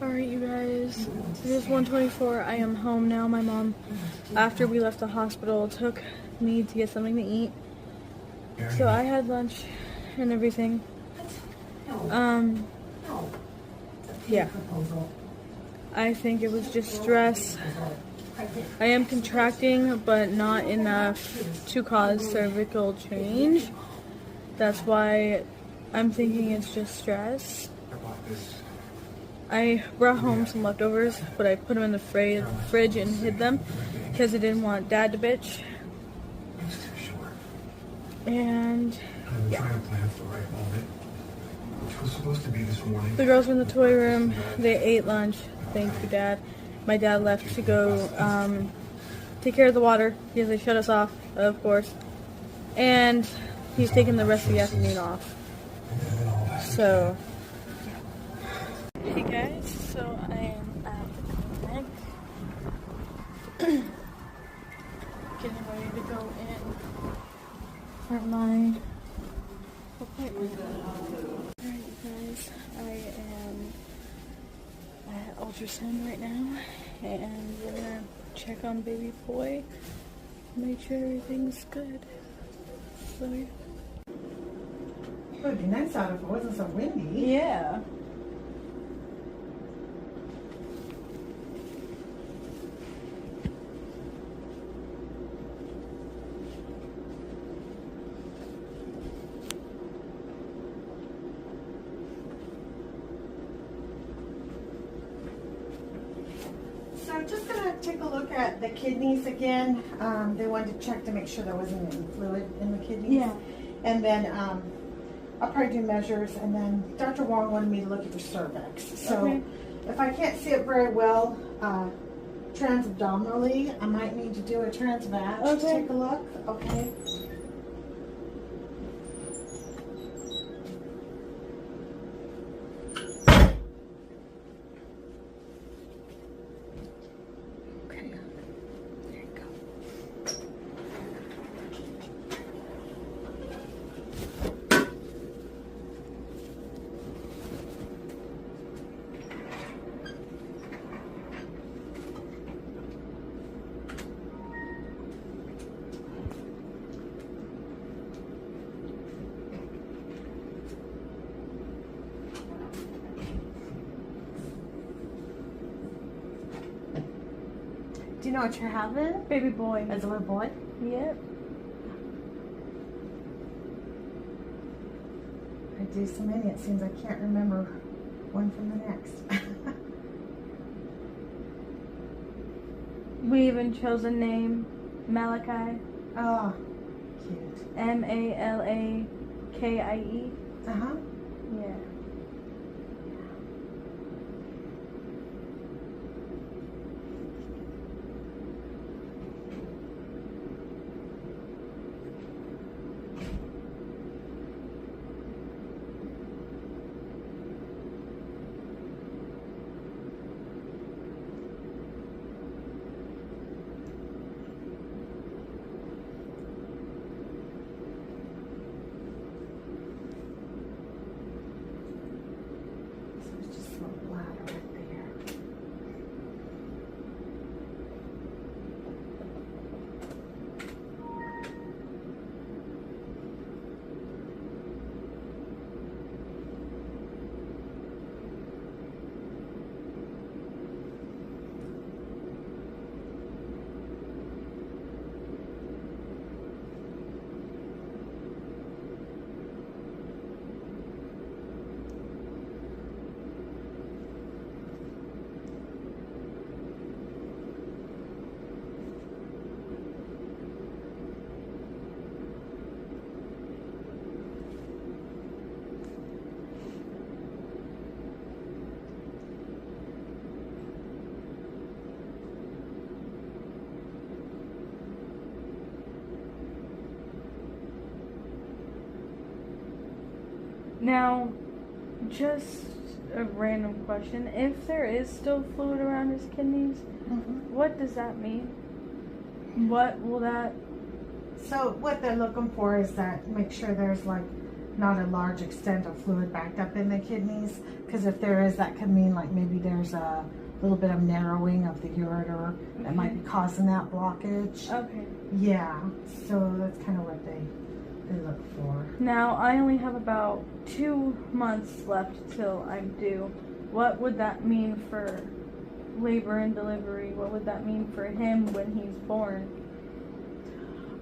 Alright, you guys, it is 1:24. I am home now. My mom, after we left the hospital, took me to get something to eat. So I had lunch and everything. Yeah. I think it was just stress. I am contracting, but not enough to cause cervical change. That's why I'm thinking it's just stress. I brought home some leftovers, but I put them in the fridge and hid them because I didn't want Dad to bitch. And yeah. The girls were in the toy room. They ate lunch. Thank you, Dad. My dad left to go take care of the water because they shut us off, of course. And he's taking the rest of the afternoon off. So, hey guys, so I am at the clinic. Getting ready to go in for my appointment. Alright, you guys, I am at ultrasound right now, and we're gonna check on baby boy, make sure everything's good. So yeah. It would be nice out if it wasn't so windy. Yeah. So I'm just going to take a look at the kidneys again. They wanted to check to make sure there wasn't any fluid in the kidneys. Yeah. And then I'll probably do measures, and then Dr. Wong wanted me to look at your cervix. So okay. If I can't see it very well, transabdominally, I might need to do a transvac to take a look. Okay. Do you know what you're having? Baby boy. As a little boy? Yep. I do so many, it seems I can't remember one from the next. We even chose a name, Malakie. Oh, cute. M-A-L-A-K-I-E. Uh-huh. Yeah. Now, just a random question. If there is still fluid around his kidneys, what does that mean? What will that... So what they're looking for is that make sure there's like not a large extent of fluid backed up in the kidneys, because if there is, that could mean like maybe there's a little bit of narrowing of the ureter that might be causing that blockage. Okay. Yeah, so that's kind of what they look for. Now, I only have about 2 months left till I'm due. What would that mean for labor and delivery? What would that mean for him when he's born?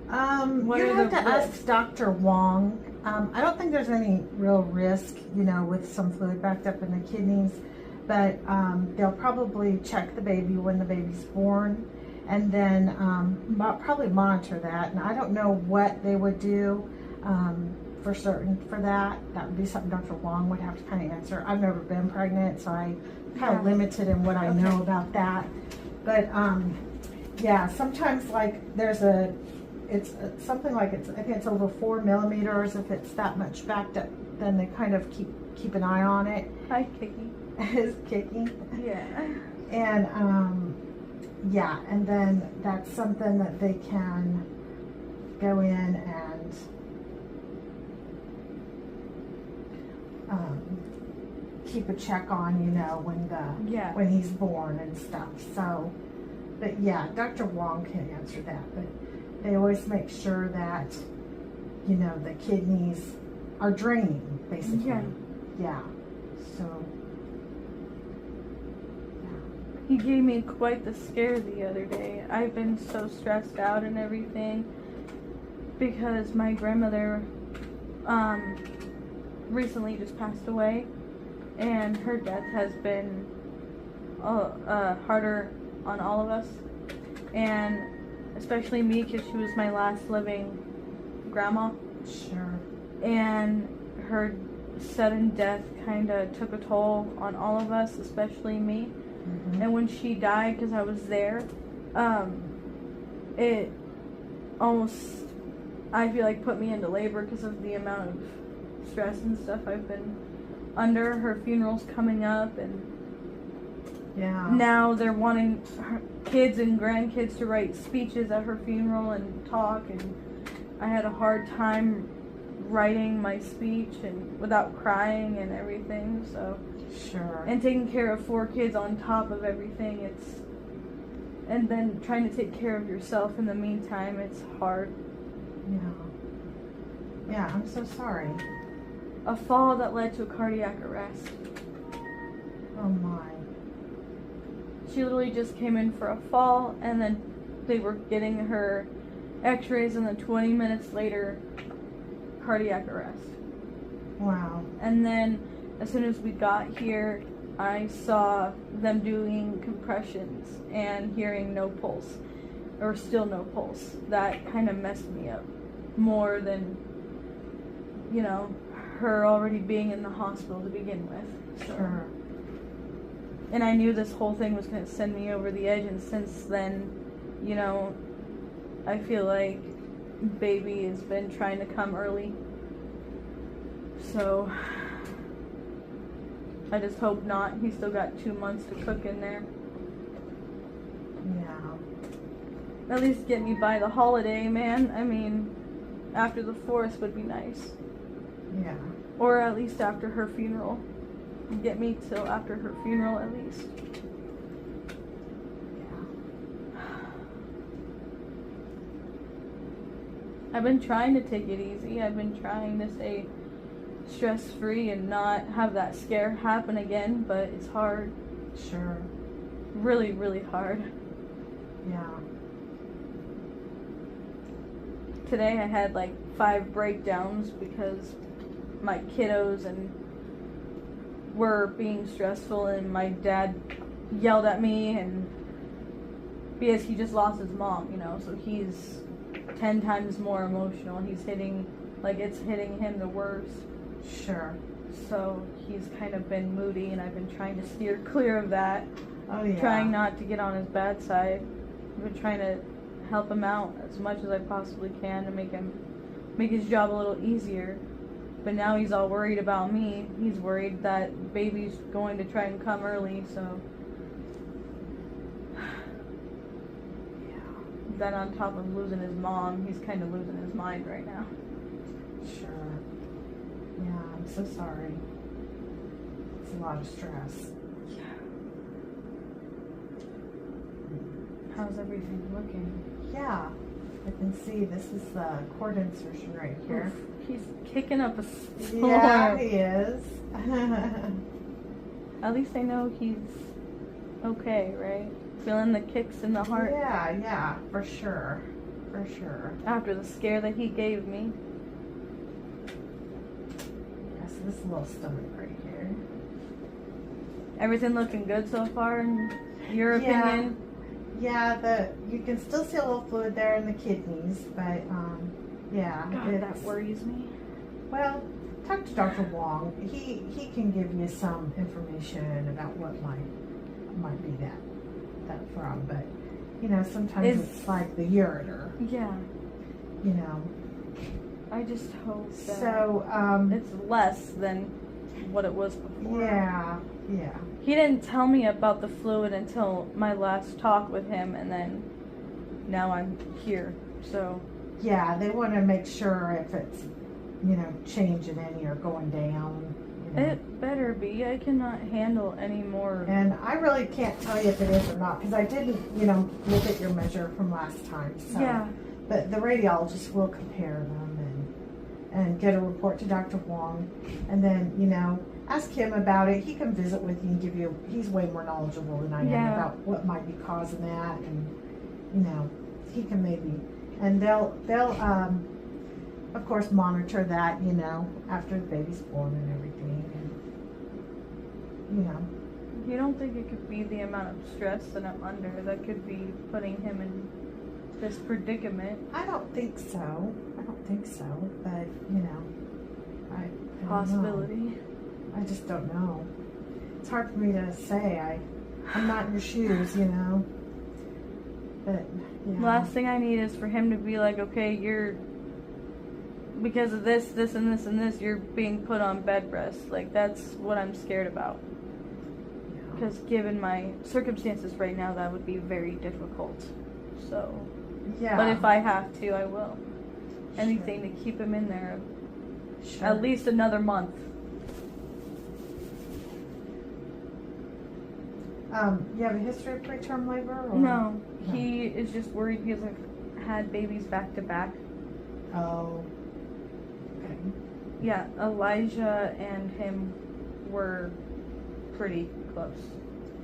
You have to ask Dr. Wong. I don't think there's any real risk, with some fluid backed up in the kidneys, but they'll probably check the baby when the baby's born, and then probably monitor that. And I don't know what they would do for certain for that. That would be something Dr. Wong would have to kind of answer. I've never been pregnant, so I kind of limited in what I know about that. But yeah, sometimes like it's something like I think it's over 4 millimeters. If it's that much backed up, then they kind of keep an eye on it. Hi, Kiki. Is kicking. Yeah. And yeah, and then that's something that they can go in and keep a check on, when he's born and stuff. So, but yeah, Dr. Wong can answer that. But they always make sure that the kidneys are draining, basically. Yeah. So. He gave me quite the scare the other day. I've been so stressed out and everything because my grandmother recently just passed away, and her death has been harder on all of us, and especially me because she was my last living grandma. Sure. And her sudden death kind of took a toll on all of us, especially me. Mm-hmm. And when she died, because I was there, it almost, I feel like, put me into labor because of the amount of stress and stuff I've been under. Her funeral's coming up, and now they're wanting her kids and grandkids to write speeches at her funeral and talk, and I had a hard time writing my speech and without crying and everything. So sure. And taking care of 4 kids on top of everything, and then trying to take care of yourself in the meantime, it's hard. Yeah, I'm so sorry. A fall that led to a cardiac arrest. Oh my. She literally just came in for a fall, and then they were getting her x-rays, and then 20 minutes later, cardiac arrest. Wow. And then as soon as we got here, I saw them doing compressions and hearing no pulse, or still no pulse. That kind of messed me up more than, her already being in the hospital to begin with. So. Sure. And I knew this whole thing was going to send me over the edge, and since then, I feel like baby has been trying to come early. So I just hope not. He's still got 2 months to cook in there. Yeah. At least get me by the holiday, man. I mean, after the 4th would be nice. Yeah. Or at least after her funeral. Get me till after her funeral at least. Yeah. I've been trying to take it easy. I've been trying to stay stress-free and not have that scare happen again, but it's hard. Sure. Really, really hard. Yeah. Today I had like 5 breakdowns because my kiddos were being stressful, and my dad yelled at me, and because he just lost his mom, so he's 10 times more emotional. It's hitting him the worst. Sure. So he's kind of been moody, and I've been trying to steer clear of that. Oh yeah. Trying not to get on his bad side. I've been trying to help him out as much as I possibly can to make his job a little easier. But now he's all worried about me. He's worried that baby's going to try and come early, so yeah. Then on top of losing his mom, he's kind of losing his mind right now. Sure. Yeah, I'm so sorry. It's a lot of stress. Yeah. How's everything looking? Yeah, I can see this is the cord insertion right here. Oof, he's kicking up a storm. Yeah, he is. At least I know he's okay, right? Feeling the kicks in the heart. Yeah, for sure. For sure. After the scare that he gave me. Yeah, so this little stomach right here. Everything looking good so far in your opinion? Yeah, you can still see a little fluid there in the kidneys, but yeah. God, that worries me. Well, talk to Dr. Wong. He can give you some information about what might be that from, but you know, sometimes it's like the ureter. Yeah. You know. I just hope that so it's less than what it was before. Yeah. He didn't tell me about the fluid until my last talk with him, and then now I'm here. So yeah, they want to make sure if it's, you know, changing any or going down. You know. It better be. I cannot handle any more. And I really can't tell you if it is or not because I didn't, you know, look at your measure from last time. So. Yeah. But the radiologist will compare them and get a report to Dr. Wong, and then, you know, ask him about it. He can visit with you and give you. He's way more knowledgeable than I am about what might be causing that, and you know, he can maybe. And they'll of course monitor that, you know, after the baby's born and everything, and you know. You don't think it could be the amount of stress that I'm under that could be putting him in this predicament? I don't think so. But you know, I don't Possibility. know. I just don't know. It's hard for me to say. I'm not in your shoes, you know. But yeah. Last thing I need is for him to be like, okay, you're, because of this, and this, you're being put on bed rest. Like, that's what I'm scared about. Because given my circumstances right now, that would be very difficult. So, Yeah. But if I have to, I will. Anything to keep him in there. Sure. At least another month. You have a history of preterm labor? Or? No, he is just worried because I've had babies back to back. Oh. Okay. Yeah, Elijah and him were pretty close.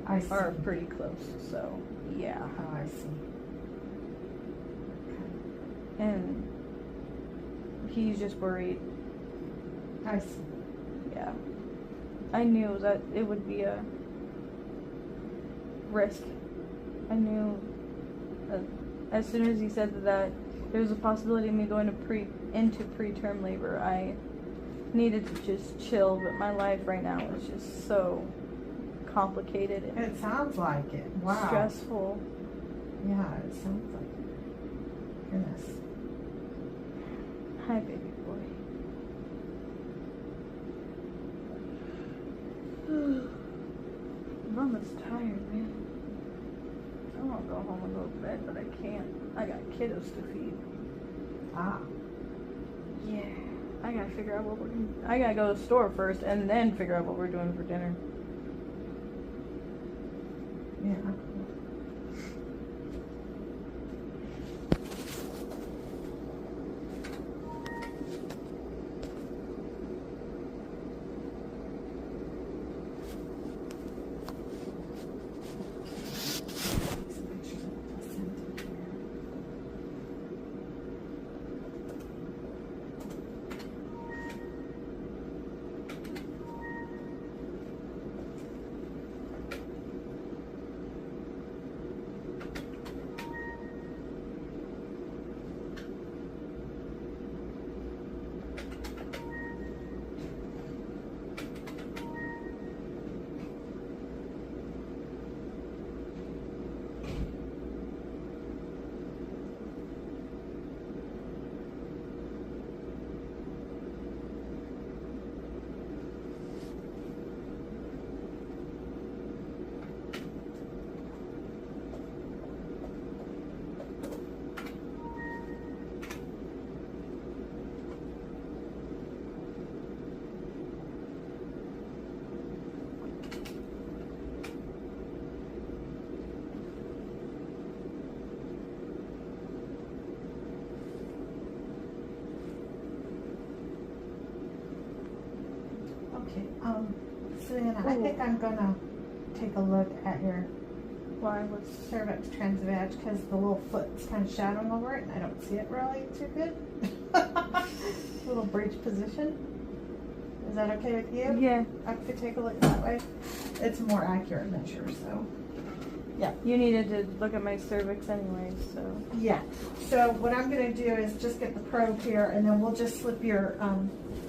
I see. Are pretty close, so yeah. Oh, I see. And he's just worried. I see. Yeah. I knew that it would be a risk. I knew as soon as he said that there was a possibility of me going into preterm labor, I needed to just chill, but my life right now is just so complicated and It sounds like it. Wow. stressful. Yeah, it sounds like it. Goodness. Hi, baby boy. I'm almost tired, man. I want to go home and go to bed, but I can't. I got kiddos to feed. Ah. Yeah. I gotta figure out what we're doing. I gotta go to the store first and then figure out what we're doing for dinner. Yeah. Savannah, I think I'm gonna take a look at your Why? What's cervix transvag because the little foot's kind of shadowing over it and I don't see it really too good. Little breech position. Is that okay with you? Yeah. I could take a look that way. It's a more accurate measure, so. Yeah. You needed to look at my cervix anyway, so. Yeah. So what I'm gonna do is just get the probe here and then we'll just slip your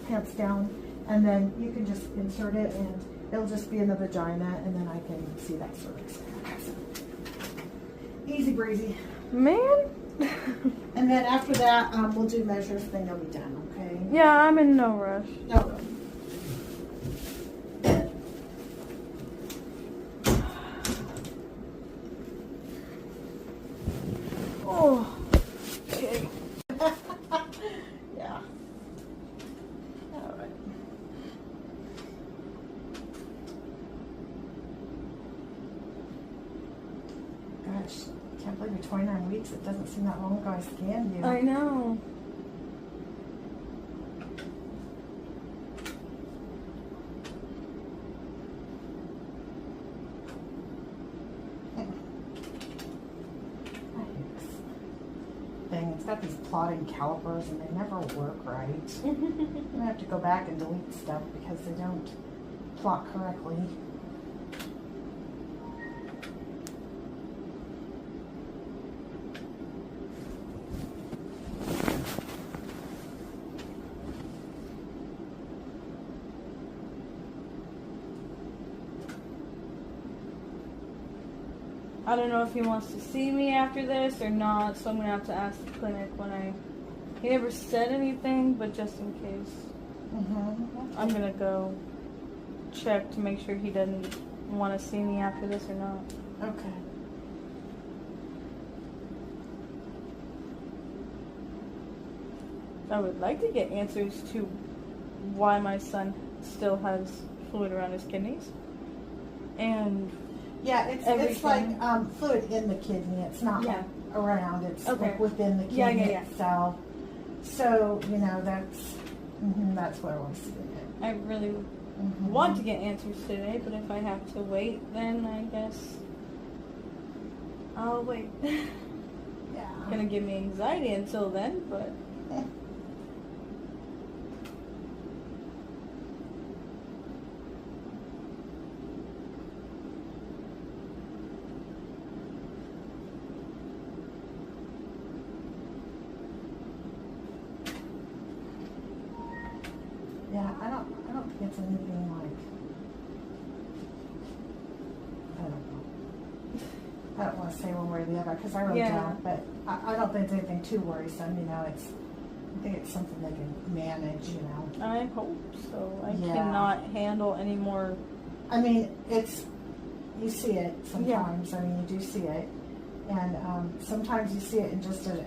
pants down and then you can just insert it and it'll just be in the vagina and then I can see that cervix. Easy breezy. Man. And then after that, we'll do measures, then you'll be done, okay? Yeah, I'm in no rush. No. Oh. Okay. Yeah. All right. Gosh, can't believe you're 29 weeks. It doesn't seem that long ago I scanned you. I know. Thing. It's got these plotting calipers and they never work right. I'm gonna have to go back and delete stuff because they don't plot correctly. I don't know if he wants to see me after this or not, so I'm gonna have to ask the clinic when he never said anything, but just in case. I'm gonna go check to make sure he doesn't want to see me after this or not. Okay. I would like to get answers to why my son still has fluid around his kidneys. And yeah, it's like fluid in the kidney. It's not like around. It's like within the kidney itself. So that's what I want to see. I really want to get answers today, but if I have to wait, then I guess I'll wait. Yeah. Gonna give me anxiety until then, but. Yeah, I don't think it's anything like, I don't know. I don't want to say one way or the other because I really don't, but I don't think it's anything too worrisome, I think it's something they can manage, I hope so. I cannot handle any more. I mean, you see it sometimes. I mean, you do see it. And sometimes you see it in just a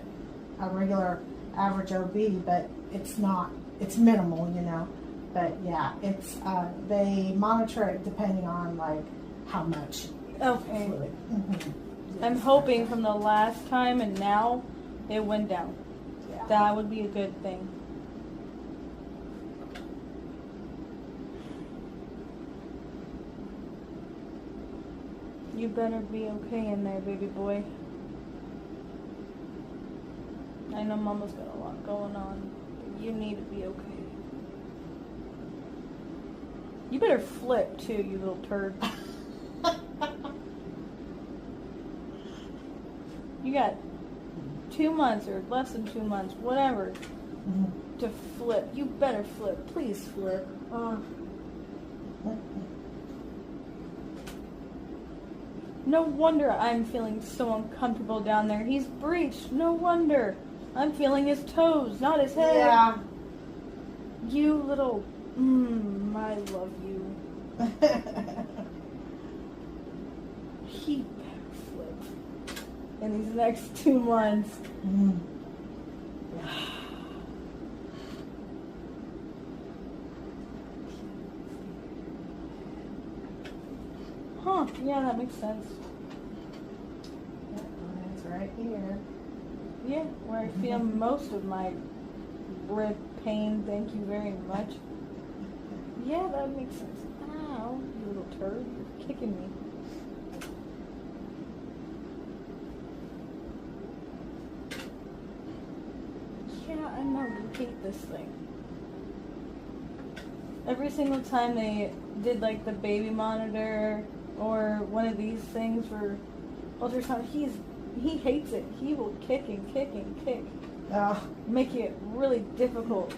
regular average OB, but it's not. It's minimal, but yeah, it's they monitor it depending on like how much fluid. I'm hoping from the last time and now it went down. Yeah. That would be a good thing. You better be okay in there, baby boy. I know Mama's got a lot going on. You need to be okay. You better flip too, you little turd. You got 2 months or less than 2 months, whatever, to flip. You better flip. Please flip. No wonder I'm feeling so uncomfortable down there. He's breached. No wonder. I'm feeling his toes, not his head. Yeah. You little... I love you. He better flip in these next 2 months. Huh, yeah, that makes sense. It's right here. Yeah, where I feel most of my rib pain, thank you very much. Yeah, that makes sense. Ow, you little turd. You're kicking me. Yeah, I know. You hate this thing. Every single time they did like the baby monitor or one of these things for ultrasound, he hates it. He will kick and kick and kick. Oh. Making it really difficult.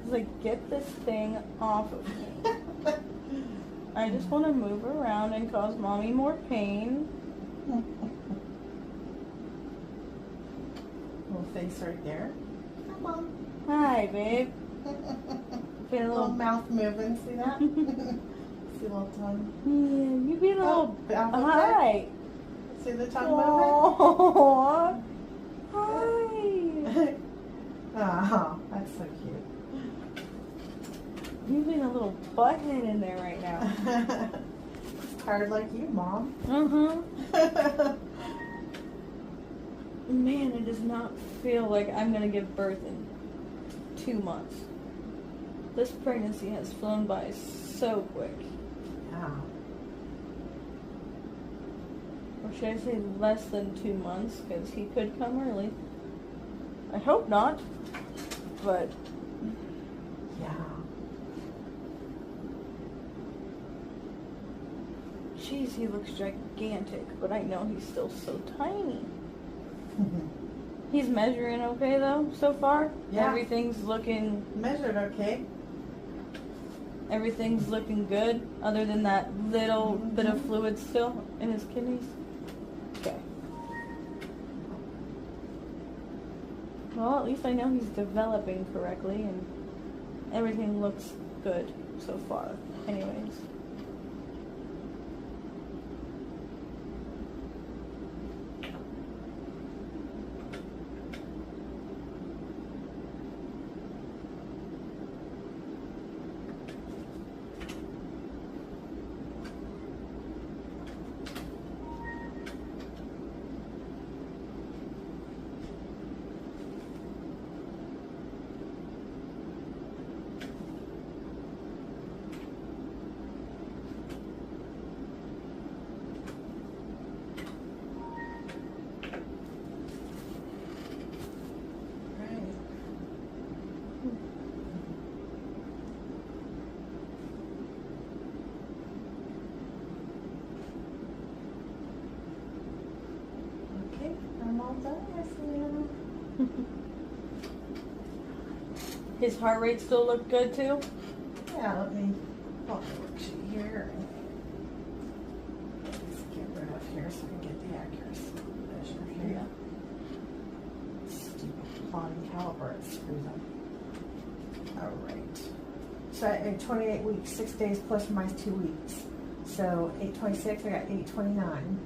He's like, get this thing off of me. I just want to move around and cause mommy more pain. Little face right there. Come on. Hi, babe. Being a Little mouth moving. See that? See a little tongue. Yeah, you being a little. Oh, Hi. See the tongue Aww. Hi. Oh, that's so cute. You being a little butthead in there right now. Tired like you, Mom. Man, it does not feel like I'm gonna give birth in 2 months. This pregnancy has flown by so quick. Yeah. Or should I say less than 2 months, because he could come early. I hope not, but Yeah. jeez, he looks gigantic, but I know he's still so tiny. He's measuring okay though, so far? Yeah. Everything's looking Measured okay. Everything's looking good, other than that little bit of fluid still in his kidneys? Okay. Well, at least I know he's developing correctly, and everything looks good so far, anyways. His heart rate still look good too? Yeah, let me pull up the worksheet here and let's get rid of here so we can get the accuracy measure here. Stupid plotting caliber, it screws up. Alright. So at 28 weeks, 6 days plus or minus 2 weeks. So 826, I got 829.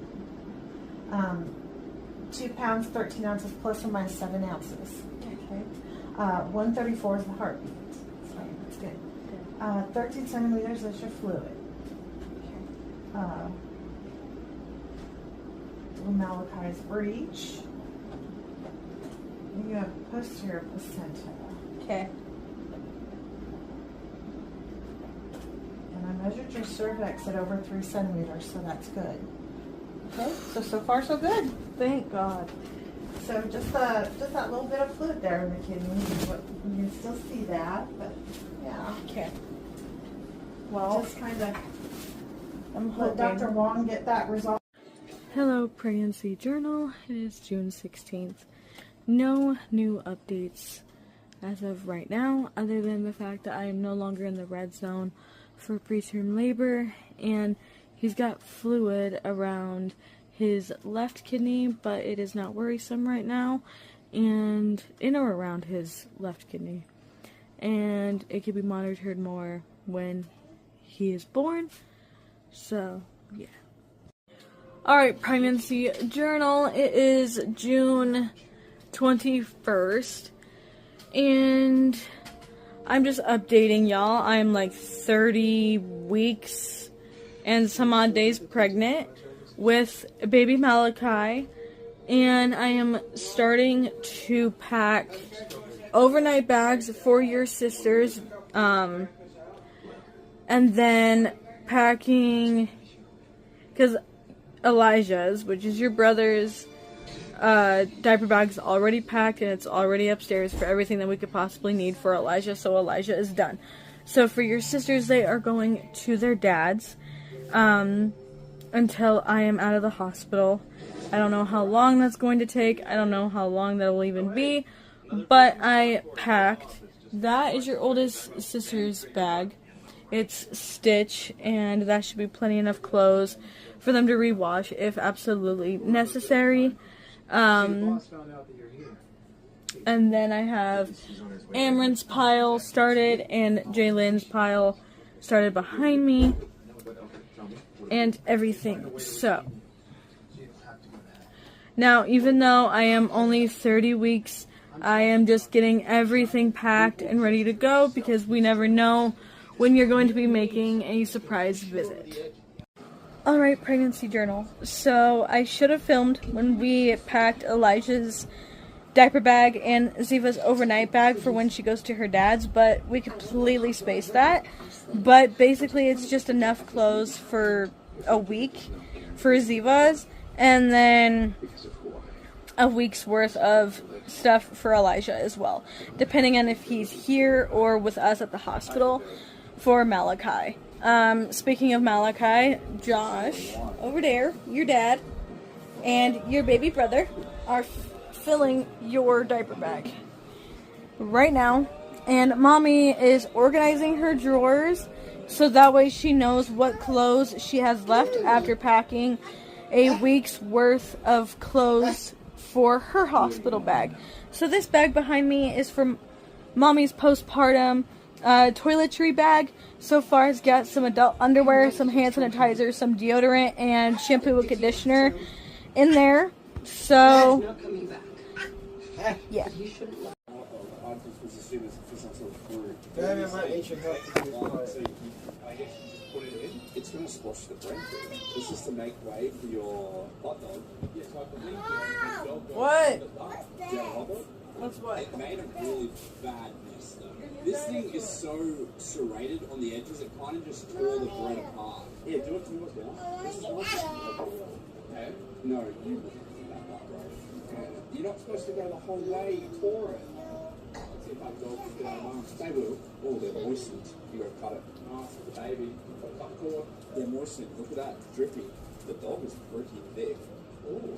2 pounds, 13 ounces plus or minus 7 ounces. Okay. 134 is the heartbeat. So that's good. 13 centimeters is your fluid. Malakie's breech. You have posterior placenta. Okay. And I measured your cervix at over 3 centimeters, so that's good. Okay. So far so good. Thank God. So just that little bit of fluid there in the kidney. You can still see that, but yeah. Okay. Well, Just kind of I'm let hoping. Dr. Wong get that resolved. Hello, Pregnancy Journal. It is June 16th. No new updates as of right now, other than the fact that I am no longer in the red zone for preterm labor, and he's got fluid around his left kidney, but it is not worrisome right now, and in or around his left kidney. And it can be monitored more when he is born. So, yeah. Alright, Pregnancy Journal. It is June 21st, and I'm just updating y'all. I'm like 30 weeks and some odd days pregnant with baby Malakie, and I am starting to pack overnight bags for your sister's And then packing, because Elijah's, which is your brother's, diaper bag's already packed and it's already upstairs for everything that we could possibly need for Elijah, so Elijah is done. So for your sisters, they are going to their dad's until I am out of the hospital. I don't know how long that's going to take. I don't know how long that will even be, but I packed. That is your oldest sister's bag. It's Stitch, and that should be plenty enough clothes for them to rewash if absolutely necessary. And then I have Amron's pile started and Jalen's pile started behind me and everything. So now, even though I am only 30 weeks, I am just getting everything packed and ready to go because we never know when you're going to be making a surprise visit. Alright, pregnancy journal. So I should have filmed when we packed Elijah's diaper bag and Ziva's overnight bag for when she goes to her dad's, but we completely spaced that. But basically it's just enough clothes for a week for Ziva's, and then a week's worth of stuff for Elijah as well, depending on if he's here or with us at the hospital for Malachi. Speaking of Malachi, Josh, over there, your dad, and your baby brother are filling your diaper bag right now, and Mommy is organizing her drawers so that way she knows what clothes she has left after packing a week's worth of clothes for her hospital bag. So this bag behind me is from Mommy's postpartum toiletry bag. So far it's got some adult underwear, some hand sanitizer, some deodorant, and shampoo and conditioner in there. So yeah. It's going to squash the brain. This is to make way for your hot dog. What? Yeah, hot dog? What's what? It made a really bad mess though. This thing is so serrated on the edges, it kind of just tore the bread apart. Yeah, do it to me what's down. This is what's okay. No, you that part, bro. You're not supposed to go the whole way, you tore it. Let's see if my dog can get out of arms. They will. Oh, they're moistened. You gotta cut it. Nice for the baby. Cut the cord. They're moistened. Look at that, drippy. The dog is pretty thick. Ooh.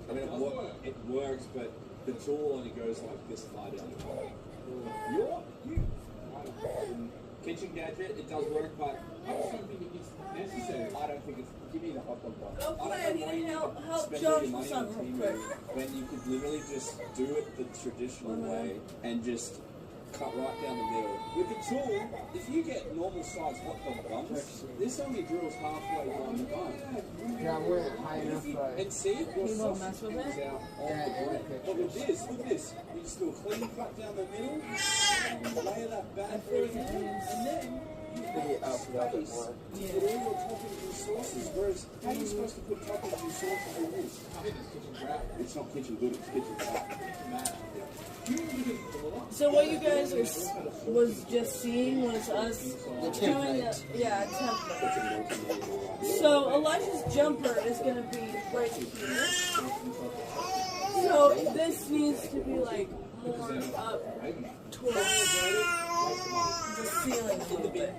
I mean, it works, but the jaw only goes like this far down the bottom. Kitchen gadget, it does work, but I don't think it's necessary. I don't think it's. Give me the hot dog box. Okay, I need to help Spend Josh all your with money on something TV real quick. when you could literally just do it the traditional way and just cut right down the middle. With the tool, if you get normal size hot dog buns, this only drills halfway down the bun. Yeah, I'm wearing it high enough, but And see, your He won't sausage mess with comes it? out on the bread. But with this, you just do a clean cut down the middle, layer that bad bread in, and then you put space to put all your toppings and sauces. Whereas, how are you supposed to put toppings and sauces in this? It's not kitchen good, it's kitchen bad. So what you guys was just seeing was us doing the template. So Elijah's jumper is gonna be right here. So this needs to be like more up towards the ceiling a little bit.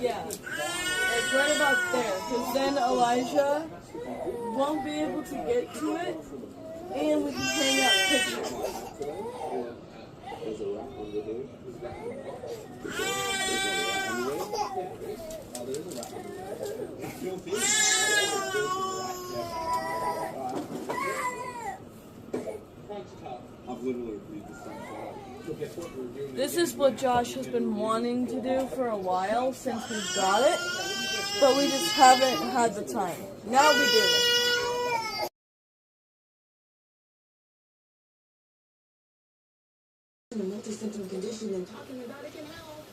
Yeah, like right about there, because then Elijah won't be able to get to it. And we can hang out pictures. There's a wrap on the hood. There's a wrap on the I've literally read the same thing. This is what Josh has been wanting to do for a while since we got it, but we just haven't had the time. Now we do. A multi-symptom condition and talking about it can help.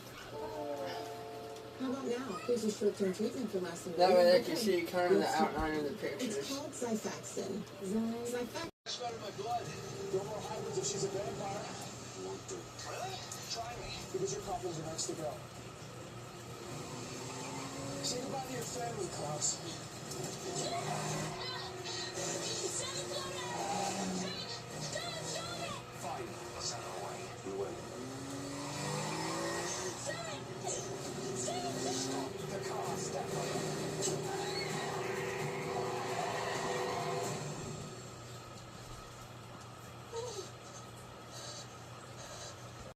How about now? Here's a short-term treatment for less than that way they can see kind of the outline of the It's pictures. called Xifaxan. Xifaxan. Shot in my blood. No more hybrids if she's a vampire. Really? Try me. Because your coffins are next to go. Say goodbye to your family, Klaus. Fine. Let's have our way. We win.